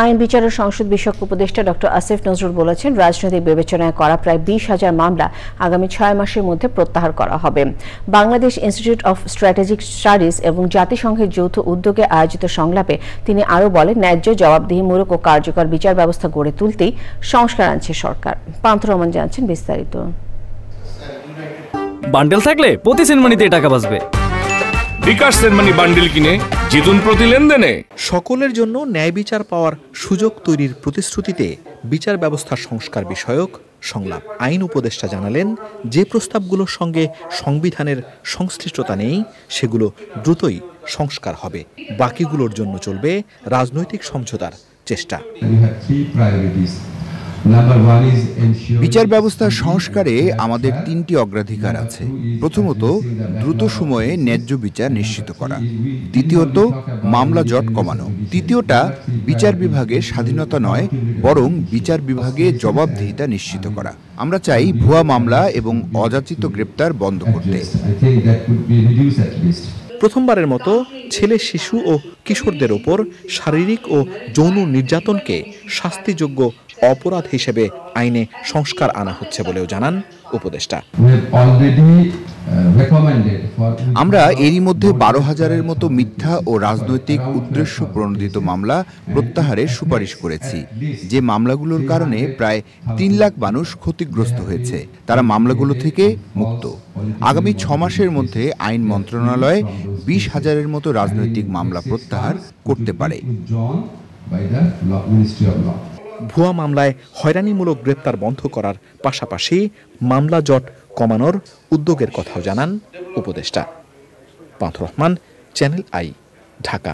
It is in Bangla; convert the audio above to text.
আইন বিচার ও সংসদ বিষয়ক উপদেষ্টা ডক্টর আসিফ নজরুল বলেছেন, রাজনৈতিক বিবেচনায় করা প্রায় 20,000 মামলা আগামী 6 মাসের মধ্যে প্রত্যাহার করা হবে। Bangladesh institute of strategic studies এবং জাতিসংঘের যৌথ উদ্যোগে আয়োজিত সংলাপে তিনি আরও বলেন, ন্যায্য, জবাবদিহিমূলক ও কার্যকর বিচার ব্যবস্থা গড়ে তুলতেই সংস্কার আনছে সরকার। পান্থ রহমান জানাচ্ছেন বিস্তারিত। বান্ডেল থাকলে প্রতি সেনমানিতে টাকা বাঁচবে। বিকাশ সেনমানি বান্ডেল কিনে জিতুন প্রতি লেনদেনে। সকলের জন্য ন্যায় বিচার পাওয়ার সুযোগ তৈরির প্রতিশ্রুতিতে বিচার ব্যবস্থা সংস্কার বিষয়ক সংলাপ। আইন উপদেষ্টা জানালেন, যে প্রস্তাবগুলোর সঙ্গে সংবিধানের সংশ্লিষ্টতা নেই সেগুলো দ্রুতই সংস্কার হবে, বাকিগুলোর জন্য চলবে রাজনৈতিক সমঝোতার চেষ্টা। বিচার ব্যবস্থার সংস্কারে আমাদের 3টি অগ্রাধিকার আছে। প্রথমত, দ্রুত সময়ে ন্যায্য বিচার নিশ্চিত করা। দ্বিতীয়ত, মামলা জট কমানো। তৃতীয়টা, বিচার বিভাগের স্বাধীনতা নয়, বরং বিচার বিভাগে জবাবদিহিতা নিশ্চিত করা। আমরা চাই ভুয়া মামলা এবং অযাচিত গ্রেপ্তার বন্ধ করতে। প্রথমবারের মতো ছেলে, শিশু ও কিশোরদের ওপর শারীরিক ও যৌন নির্যাতনকে শাস্তিযোগ্য অপরাধ হিসেবে আইনে সংস্কার আনা হচ্ছে বলেও জানান উপদেষ্টা। আমরা এরই মধ্যে 12,000-এর মতো মিথ্যা ও রাজনৈতিক উদ্দেশ্য প্রণোদিত মামলা প্রত্যাহারের সুপারিশ করেছি। যে মামলাগুলোর কারণে প্রায় 3 লাখ মানুষ ক্ষতিগ্রস্ত হয়েছে, তারা মামলাগুলো থেকে মুক্ত। আগামী 6 মাসের মধ্যে আইন মন্ত্রণালয় 20,000-এর মতো রাজনৈতিক মামলা প্রত্যাহার করতে পারে। ভুয়া মামলায় হয়রানিমূলক গ্রেপ্তার বন্ধ করার পাশাপাশি মামলা জট কমানোর উদ্যোগের কথাও জানান উপদেষ্টা। পান্থ রহমান, চ্যানেল আই, ঢাকা।